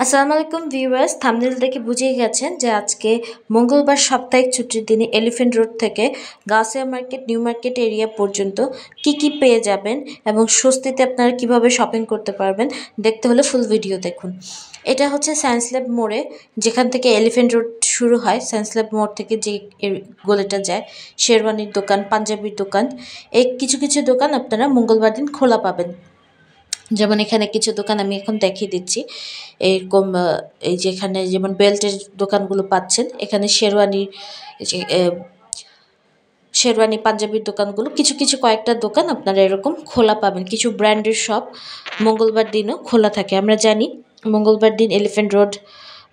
আসসালামু আলাইকুম viewers, thumbnail দেখে বুঝেই গেছেন যে আজকে মঙ্গলবার সাপ্তাহিক ছুটির দিনে এলিফ্যান্ট রোড থেকে Gausia market, new market area পর্যন্ত কি পেয়ে যাবেন এবং স্বস্তিতে আপনারা কিভাবে শপিং করতে পারবেন দেখতে হলে ফুল ভিডিও দেখুন। এটা হচ্ছে সায়েন্স ল্যাব মোড়ে, যেখান থেকে এলিফ্যান্ট রোড শুরু হয়। সায়েন্স ল্যাব মোড় থেকে যে গলিটা যায়, শেরওয়ানির দোকান, পাঞ্জাবির দোকান, এই কিছু কিছু দোকান আপনারা মঙ্গলবার দিন খোলা পাবেন। যেমন এখানে কিছু দোকান আমি এখন দেখিয়ে দিচ্ছি। এরকম এই যে এখানে যেমন বেল্টের দোকানগুলো পাচ্ছেন, এখানে শেরওয়ানির যে শেরওয়ানি পাঞ্জাবির দোকানগুলো কিছু কিছু কয়েকটা দোকান আপনারা এরকম খোলা পাবেন। কিছু ব্র্যান্ডের শপ মঙ্গলবার দিনও খোলা থাকে। আমরা জানি মঙ্গলবার দিন এলিফ্যান্ট রোড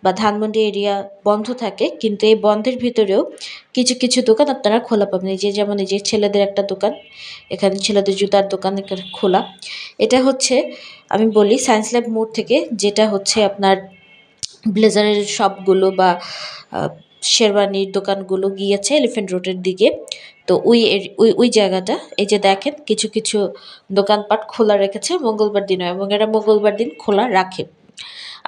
বা ধানমন্ডি এরিয়া বন্ধ থাকে, কিন্তু এই বন্ধের ভিতরেও কিছু কিছু দোকান আপনারা খোলা পাবেন। এই যে যেমন এই যে ছেলেদের একটা দোকান, এখানে ছেলেদের জুতার দোকান এখানে খোলা। এটা হচ্ছে আমি বলি সায়েন্স ল্যাব মোড় থেকে, যেটা হচ্ছে আপনার ব্লেজারের শপগুলো বা শেরওয়ানির দোকানগুলো গিয়েছে এলিফ্যান্ট রোডের দিকে। তো ওই জায়গাটা এই যে দেখেন কিছু কিছু দোকানপাট খোলা রেখেছে মঙ্গলবার দিনও, এবং এরা মঙ্গলবার দিন খোলা রাখে।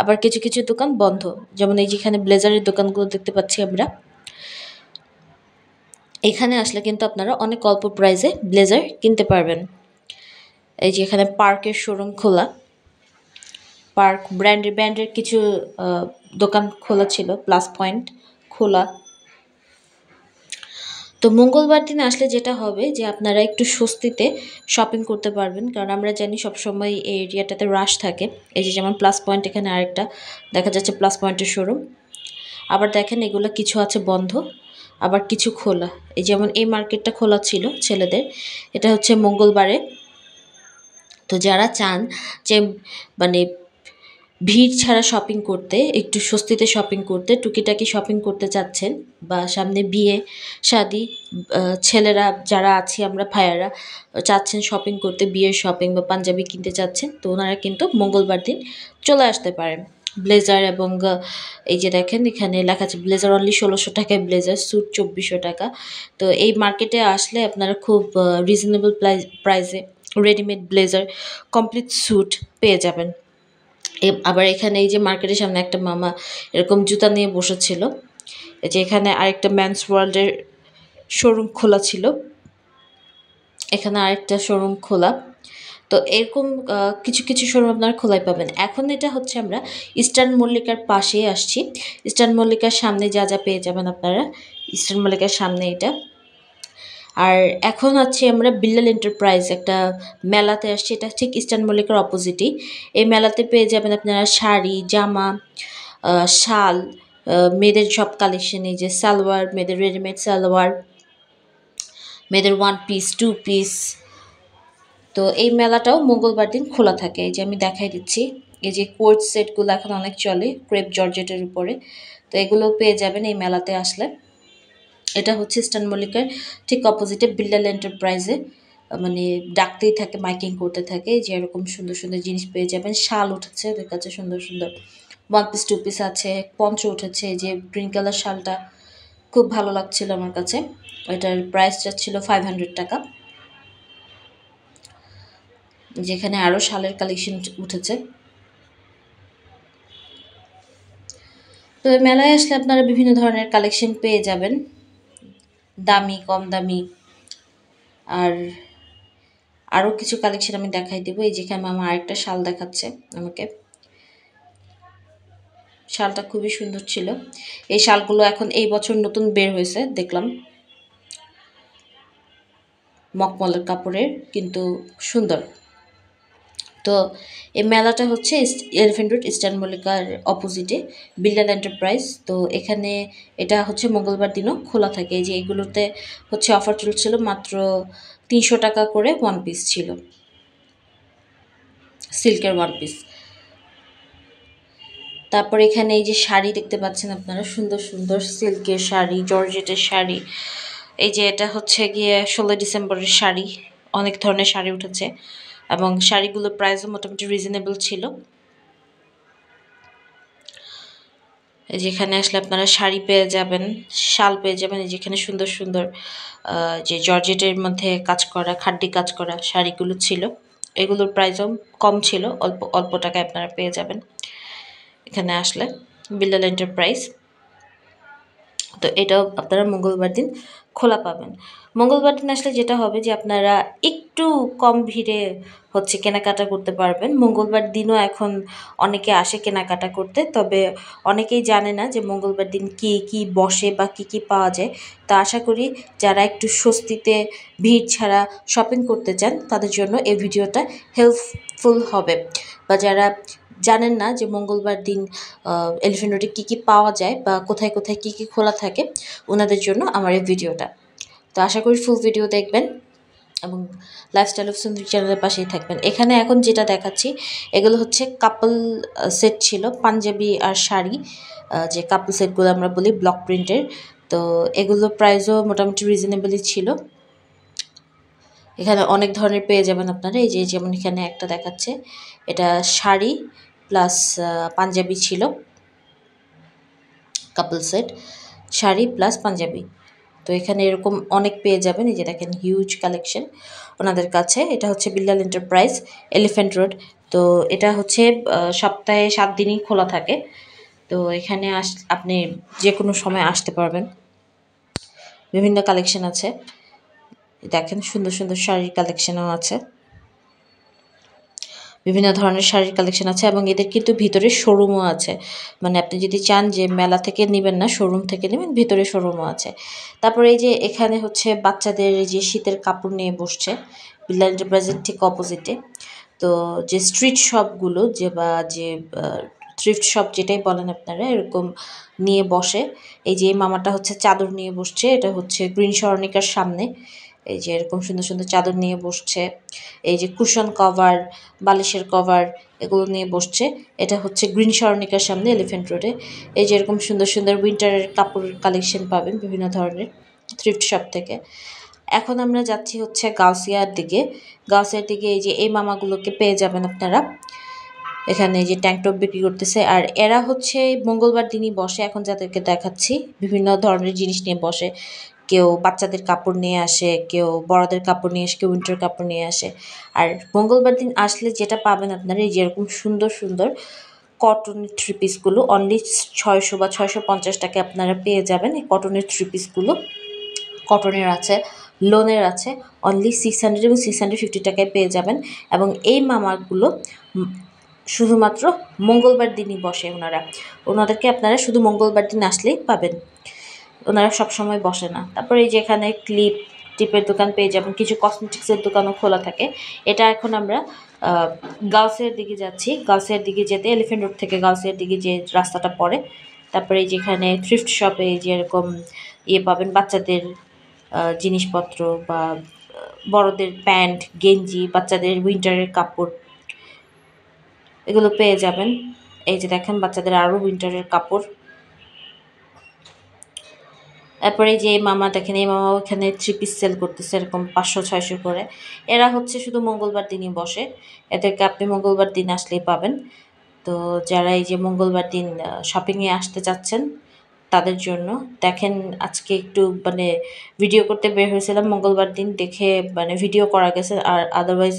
আবার কিছু কিছু দোকান বন্ধ, যেমন এই যেখানে ব্লেজারের দোকানগুলো দেখতে পাচ্ছি আমরা। এখানে আসলে কিন্তু আপনারা অনেক অল্প প্রাইসে ব্লেজার কিনতে পারবেন। এই যে এখানে পার্কের শোরুম খোলা, পার্ক ব্র্যান্ডের কিছু দোকান খোলা ছিল, প্লাস পয়েন্ট খোলা। তো মঙ্গলবার দিন আসলে যেটা হবে যে আপনারা একটু স্বস্তিতে শপিং করতে পারবেন, কারণ আমরা জানি সবসময় এই এরিয়াটাতে রাশ থাকে। এই যে যেমন প্লাস পয়েন্ট, এখানে আরেকটা দেখা যাচ্ছে প্লাস পয়েন্টের শোরুম। আবার দেখেন এগুলো কিছু আছে বন্ধ, আবার কিছু খোলা। এই যেমন এই মার্কেটটা খোলা ছিল ছেলেদের, এটা হচ্ছে মঙ্গলবারে। তো যারা চান যে মানে ভিড় ছাড়া শপিং করতে, একটু স্বস্তিতে শপিং করতে, টুকিটাকি শপিং করতে চাচ্ছেন, বা সামনে বিয়ে শাদি, ছেলেরা যারা আছি আমরা ভাইয়ারা চাচ্ছেন শপিং করতে, বিয়ের শপিং বা পাঞ্জাবি কিনতে চাচ্ছেন, তো ওনারা কিন্তু মঙ্গলবার দিন চলে আসতে পারেন। ব্লেজার এবং এই যে দেখেন এখানে লেখা আছে ব্লেজার অনলি 1600 টাকায় ব্লেজার, স্যুট 2400 টাকা। তো এই মার্কেটে আসলে আপনারা খুব রিজনেবল প্রাইসে রেডিমেড ব্লেজার, কমপ্লিট স্যুট পেয়ে যাবেন। আবার এখানে এই যে মার্কেটের সামনে একটা মামা এরকম জুতা নিয়ে বসেছিল। এই যে এখানে আরেকটা ম্যানস ওয়ার্ল্ডের শোরুম খোলা ছিল, এখানে আরেকটা শোরুম খোলা। তো এরকম কিছু কিছু শোরুম আপনারা খোলাই পাবেন। এখন এটা হচ্ছে আমরা ইস্টার্ন মল্লিকার পাশেই আসছি। ইস্টার্ন মল্লিকার সামনে যা যা পেয়ে যাবেন আপনারা, ইস্টার্ন মল্লিকার সামনে এটা। আর এখন আছি আমরা বিল্লাল এন্টারপ্রাইজ, একটা মেলাতে আসছি, এটা ঠিক ইস্টার্ন মল্লিকার অপোজিটই। এই মেলাতে পেয়ে যাবেন আপনারা শাড়ি, জামা, শাল, মেয়েদের সব কালেকশন, এই যে সালোয়ার, মেয়েদের রেডিমেড সালোয়ার, মেয়েদের ওয়ান পিস, টু পিস। তো এই মেলাটাও মঙ্গলবার দিন খোলা থাকে। এই যে আমি দেখাই দিচ্ছি, এই যে কোট সেটগুলো এখন অনেক চলে ক্রেপ জর্জেটের উপরে, তো এগুলো পেয়ে যাবেন এই মেলাতে আসলে। এটা হচ্ছে ইস্টার্ন মল্লিকার ঠিক অপোজিটে বিল্লাল এন্টারপ্রাইজে, মানে ডাকতেই থাকে, মাইকিং করতে থাকে যে এরকম সুন্দর সুন্দর জিনিস পেয়ে যাবেন। শাল উঠেছে ওদের কাছে সুন্দর সুন্দর, ওয়ান পিস টু পিস আছে, পঞ্চ উঠেছে। এই যে গ্রিন কালার শালটা খুব ভালো লাগছিল আমার কাছে, এটার প্রাইসটা ছিল 500 টাকা। যেখানে আরও শালের কালেকশন উঠেছে। তো মেলায় আসলে আপনারা বিভিন্ন ধরনের কালেকশন পেয়ে যাবেন, দামি কম দামি। আর আরও কিছু কালেকশন আমি দেখাই দেবো। এই যেখানে মামা আরেকটা শাল দেখাচ্ছে আমাকে, শালটা খুবই সুন্দর ছিল। এই শালগুলো এখন এই বছর নতুন বের হয়েছে দেখলাম, মকমলের কাপড়ের, কিন্তু সুন্দর। তো এই মেলাটা হচ্ছে এলিফ্যান্ট রোড ইস্টার্ন মল্লিকার অপোজিটে বিল্লাল এন্টারপ্রাইজ। তো এখানে এটা হচ্ছে মঙ্গলবার দিনও খোলা থাকে। এই যে এগুলোতে হচ্ছে অফার চলছিল, মাত্র 300 টাকা করে ওয়ান পিস ছিল, সিল্কের ওয়ান পিস। তারপর এখানে এই যে শাড়ি দেখতে পাচ্ছেন আপনারা, সুন্দর সুন্দর সিল্কের শাড়ি, জর্জেটের শাড়ি। এই যে এটা হচ্ছে গিয়ে 16 ডিসেম্বরের শাড়ি, অনেক ধরনের শাড়ি উঠেছে এবং শাড়িগুলোর প্রাইসও মোটামুটি রিজনেবল ছিল। যেখানে আসলে আপনারা শাড়ি পেয়ে যাবেন, শাল পেয়ে যাবেন। যেখানে সুন্দর সুন্দর যে জর্জেটের মধ্যে কাজ করা, খাড্ডি কাজ করা শাড়িগুলো ছিল, এগুলোর প্রাইসও কম ছিল, অল্প অল্প টাকায় আপনারা পেয়ে যাবেন। এখানে আসলে বিল্লাল এন্টারপ্রাইজ। তো এটাও আপনারা মঙ্গলবার দিন খোলা পাবেন। মঙ্গলবার দিন আসলে যেটা হবে যে আপনারা একটু কম ভিড়ে হচ্ছে কেনাকাটা করতে পারবেন। মঙ্গলবার দিনও এখন অনেকে আসে কেনাকাটা করতে, তবে অনেকেই জানে না যে মঙ্গলবার দিন কী কী বসে বা কী কী পাওয়া যায়। তো আশা করি যারা একটু স্বস্তিতে ভিড় ছাড়া শপিং করতে চান তাদের জন্য এই ভিডিওটা হেল্পফুল হবে। বা যারা জানেন না যে মঙ্গলবার দিন এলিফ্যান্ট রোডে কী কী পাওয়া যায় বা কোথায় কোথায় কী কী খোলা থাকে, ওনাদের জন্য আমার এই ভিডিওটা। তো আশা করি ফুল ভিডিও দেখবেন এবং লাইফস্টাইল অফ সুন্দরী চ্যানেলের পাশেই থাকবেন। এখানে এখন যেটা দেখাচ্ছি এগুলো হচ্ছে কাপল সেট ছিল, পাঞ্জাবি আর শাড়ি, যে কাপল সেটগুলো আমরা বলি ব্লক প্রিন্টের। তো এগুলো প্রাইসও মোটামুটি রিজনেবলই ছিল। এখানে অনেক ধরনের পেয়ে যাবেন আপনারা। এই যে যেমন এখানে একটা দেখাচ্ছে, এটা শাড়ি প্লাস পাঞ্জাবি ছিল, couple set sari plus Punjabi. তো এখানে এরকম অনেক পেয়ে যাবেন। এই যে দেখেন হিউজ কালেকশন ওনাদের কাছে। এটা হচ্ছে বিল্লাল এন্টারপ্রাইজ, এলিফ্যান্ট রোড। তো এটা হচ্ছে সপ্তাহে 7 দিনই খোলা থাকে। তো এখানে আপনি যে কোনো সময় আসতে পারবেন। বিভিন্ন কালেকশন আছে, দেখেন সুন্দর সুন্দর শাড়ির কালেকশনও আছে, বিভিন্ন ধরনের শাড়ির কালেকশন আছে এবং এদের কিন্তু ভিতরে শোরুমও আছে। মানে আপনি যদি চান যে মেলা থেকে নেবেন না, শোরুম থেকে নেবেন, ভিতরে শোরুমও আছে। তারপরে এই যে এখানে হচ্ছে বাচ্চাদের যে শীতের কাপড় নিয়ে বসছে বিল্লাল এন্টারপ্রাইজের ঠিক অপোজিটে। তো যে স্ট্রিট শপগুলো যে বা যে থ্রিফ্ট শপ যেটাই বলেন আপনারা, এরকম নিয়ে বসে। এই যে এই মামাটা হচ্ছে চাদর নিয়ে বসছে, এটা হচ্ছে গ্রিন সরণিকার সামনে। এই যে এরকম সুন্দর সুন্দর চাদর নিয়ে বসছে। এই যে কুশন কভার, বালিশের কভার, এগুলো নিয়ে বসছে। এটা হচ্ছে গ্রিন সরণিকার সামনে এলিফ্যান্ট রোডে। এই যে এরকম সুন্দর সুন্দর উইন্টারের কাপড় কালেকশন পাবেন বিভিন্ন ধরনের থ্রিফ্ট শপ থেকে। এখন আমরা যাচ্ছি হচ্ছে গাউসিয়ার দিকে। গাউসিয়ার দিকে এই যে এই মামাগুলোকে পেয়ে যাবেন আপনারা। এখানে যে ট্যাঙ্ক টপ বিক্রি করতেছে, আর এরা হচ্ছে মঙ্গলবার দিনই বসে। এখন যাদেরকে দেখাচ্ছি বিভিন্ন ধরনের জিনিস নিয়ে বসে। কেউ বাচ্চাদের কাপড় নিয়ে আসে, কেউ বড়দের কাপড় নিয়ে আসে, কেউ উইন্টার কাপড় নিয়ে আসে। আর মঙ্গলবার দিন আসলে যেটা পাবেন আপনারা, এই যেরকম সুন্দর সুন্দর কটনের থ্রি পিসগুলো অনলি 600 বা 650 টাকায় আপনারা পেয়ে যাবেন। এই কটনের থ্রি পিসগুলো কটনের আছে, লোনের আছে, অনলি 600 এবং 650 টাকায় পেয়ে যাবেন। এবং এই মামাগুলো শুধুমাত্র মঙ্গলবার দিনই বসে ওনাদেরকে আপনারা শুধু মঙ্গলবার দিন আসলেই পাবেন, ওনারা সবসময় বসে না। তারপরে এই যে এখানে টিপের দোকান পেয়ে যাবেন, কিছু কসমেটিক্সের দোকানও খোলা থাকে। এটা এখন আমরা গার্লসের দিকে যাচ্ছি। গার্লসের দিকে যেতে এলিফ্যান্ট রোড থেকে গার্লসের দিকে যে রাস্তাটা পড়ে, তারপরে এই যেখানে থ্রিফ্ট শপে যে এরকম পাবেন বাচ্চাদের জিনিসপত্র বা বড়দের প্যান্ট, গেঞ্জি, বাচ্চাদের উইন্টারের কাপড়, এগুলো পেয়ে যাবেন। এই যে দেখেন বাচ্চাদের আরও উইন্টারের কাপড়। তারপরে যে মামা দেখেন, এই মামাও এখানে থ্রি পিস সেল করতেছে এরকম 500-600 করে। এরা হচ্ছে শুধু মঙ্গলবার দিনই বসে, এদেরকে আপনি মঙ্গলবার দিন আসলেই পাবেন। তো যারা এই যে মঙ্গলবার দিন শপিংয়ে আসতে চাচ্ছেন তাদের জন্য দেখেন, আজকে একটু মানে ভিডিও করতে বের হয়েছিলাম মঙ্গলবার দিন, দেখে মানে ভিডিও করা গেছে। আর আদারওয়াইজ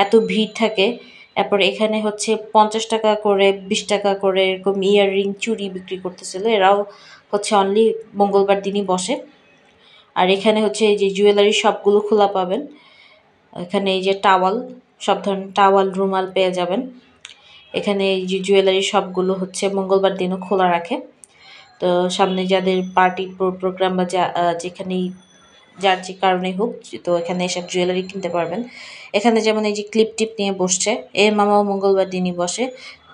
এত ভিড় থাকে। এরপর এখানে হচ্ছে 50 টাকা করে, 20 টাকা করে এরকম ইয়াররিং, চুড়ি বিক্রি করতেছিল। এরাও হচ্ছে অনলি মঙ্গলবার দিনই বসে। আর এখানে হচ্ছে এই যে জুয়েলারি শপগুলো খোলা পাবেন। এখানে এই যে টাওয়াল, সব ধরনের টাওয়াল, রুমাল পেয়ে যাবেন। এখানে এই যে জুয়েলারি শপগুলো হচ্ছে মঙ্গলবার দিনও খোলা রাখে। তো সামনে যাদের পার্টি প্রোগ্রাম বা যেখানেই যার যে কারণেই হোক, তো এখানে এসব জুয়েলারি কিনতে পারবেন। এখানে যেমন এই যে ক্লিপ টিপ নিয়ে বসছে, এর মামাও মঙ্গলবার দিনই বসে।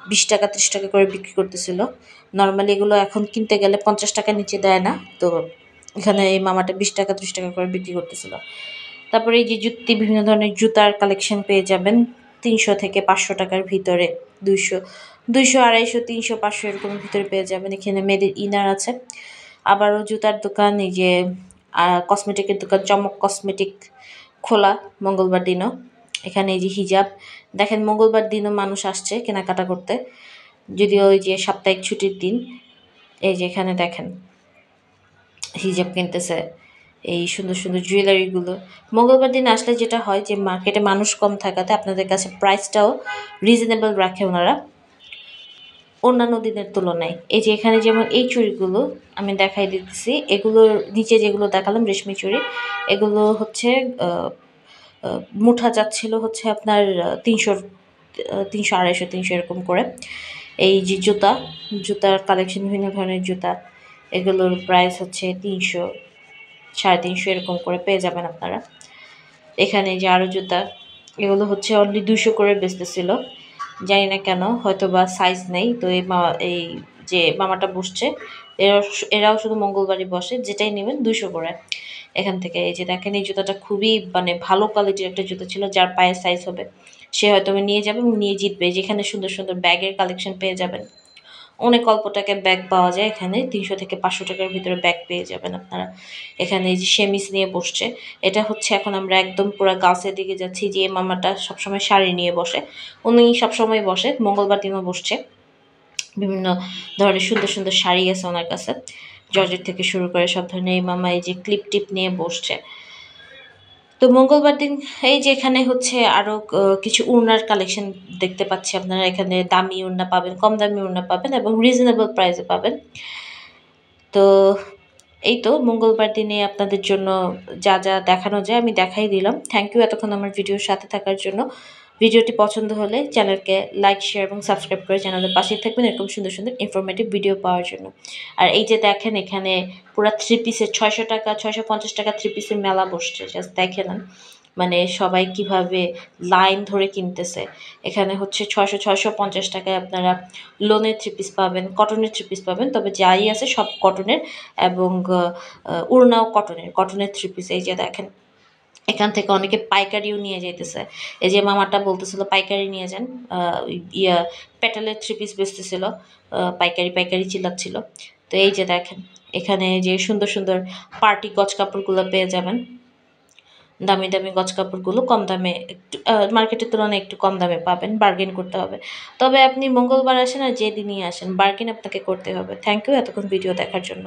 20 টাকা 30 টাকা করে বিক্রি করতেছিল। নর্মালি এগুলো এখন কিনতে গেলে 50 টাকার নিচে দেয় না। তো এখানে এই মামাটা 20 টাকা 30 টাকা করে বিক্রি করতেছিল। তারপরে এই যে বিভিন্ন ধরনের জুতার কালেকশন পেয়ে যাবেন 300 থেকে 500 টাকার ভিতরে, 200, 250, 300, 500 এরকমের ভিতরে পেয়ে যাবেন। এখানে মেয়েদের ইনার আছে। আবারও জুতার দোকান, এই যে কসমেটিকের দোকান চমক কসমেটিক খোলা মঙ্গলবার দিনও। এখানে এই যে হিজাব দেখেন, মঙ্গলবার দিনও মানুষ আসছে কেনাকাটা করতে, যদিও ওই যে সাপ্তাহিক ছুটির দিন। এই যে এখানে দেখেন হিজাব কিনতেছে। এই সুন্দর সুন্দর জুয়েলারিগুলো মঙ্গলবার দিন আসলে যেটা হয় যে মার্কেটে মানুষ কম থাকাতে আপনাদের কাছে প্রাইসটাও রিজনেবল রাখে ওনারা। অন্যান্য দিনের তুলনায়। এই যে এখানে যেমন এই চুড়িগুলো আমি দেখাই দিতেছি, এগুলোর নিচে যেগুলো দেখালাম রেশমি চুড়ি, এগুলো হচ্ছে মুঠা যাচ্ছিল হচ্ছে আপনার ৩০০, ৩০০, ২৫০, ৩০০ এরকম করে। এই যে জুতার কালেকশন, বিভিন্ন ধরনের জুতা, এগুলোর প্রাইস হচ্ছে ৩০০, ৩৫০ এরকম করে পেয়ে যাবেন আপনারা। এখানে যে আরও জুতা, এগুলো হচ্ছে অনলি ২০০ করে বেচতেছিল, জানি না কেন, হয়তো বা সাইজ নেই। তো এই যে মামাটা বসছে, এরাও শুধু মঙ্গলবারই বসে, যেটাই নেবেন ২০০ করে এখান থেকে। এই যে দেখেন, এই জুতাটা খুবই মানে ভালো কোয়ালিটির একটা জুতা ছিল, যার পায়ের সাইজ হবে সে হয়তো নিয়ে যাবে এবং নিয়ে জিতবে। যেখানে সুন্দর সুন্দর ব্যাগের কালেকশন পেয়ে যাবেন, অনেক অল্প টাকায় ব্যাগ পাওয়া যায় এখানে, ৩০০ থেকে ৫০০ টাকার ভিতরে ব্যাগ পেয়ে যাবেন আপনারা। এখানে এই যে সেমিস নিয়ে বসছে, এটা হচ্ছে এখন আমরা একদম পুরা গার্লসের দিকে যাচ্ছি। যে মামাটা সবসময় শাড়ি নিয়ে বসে, উনি সবসময় বসে, মঙ্গলবার দিনও বসছে। বিভিন্ন ধরনের সুন্দর সুন্দর শাড়ি আছে ওনার কাছে, জর্জেট থেকে শুরু করে সব ধরনের। এই মামা এই যে ক্লিপ টিপ নিয়ে বসছে। তো মঙ্গলবার দিন এই যে এখানে হচ্ছে আরও কিছু ওড়নার কালেকশন দেখতে পাচ্ছি আপনারা। এখানে দামি ওড়না পাবেন, কম দামি ওড়না পাবেন এবং রিজনেবল প্রাইসে পাবেন। তো এই তো মঙ্গলবার দিনে আপনাদের জন্য যা যা দেখানো যায় আমি দেখাই দিলাম। থ্যাংক ইউ এতক্ষণ আমার ভিডিওর সাথে থাকার জন্য। ভিডিওটি পছন্দ হলে চ্যানেলকে লাইক, শেয়ার এবং সাবস্ক্রাইব করে চ্যানেলের পাশেই থাকবেন এরকম সুন্দর সুন্দর ইনফরমেটিভ ভিডিও পাওয়ার জন্য। আর এই যে দেখেন, এখানে পুরা 3 পিসের ৬০০ টাকা, ৬৫০ টাকা 3 পিসের মেলা বসছে। জাস্ট দেখে নেন, মানে সবাই কিভাবে লাইন ধরে কিনতেছে। এখানে হচ্ছে ৬০০, ৬৫০ টাকায় আপনারা লোনের 3 পিস পাবেন, কটনের 3 পিস পাবেন। তবে যাই আছে সব কটনের, এবং ওড়নাও কটনের 3 পিস। এই যে দেখেন, এখান থেকে অনেকে পাইকারিও নিয়ে যাইতেছে। এই যে মামাটা বলতেছিল পাইকারি নিয়ে যান, ইয়া প্যাটেলের 3 পিস বেচতেছিল, পাইকারি চিল্লাচ্ছিল। তো এই যে দেখেন, এখানে যে সুন্দর সুন্দর পার্টি গজ কাপড়গুলো পেয়ে যাবেন। দামি দামি গজ কাপড়গুলো কম দামে, একটু মার্কেটের তুলনায় একটু কম দামে পাবেন, বার্গেন করতে হবে। তবে আপনি মঙ্গলবার আসেন আর যেদিনই আসেন, বার্গেন আপনাকে করতে হবে। থ্যাংক ইউ এতক্ষণ ভিডিও দেখার জন্য।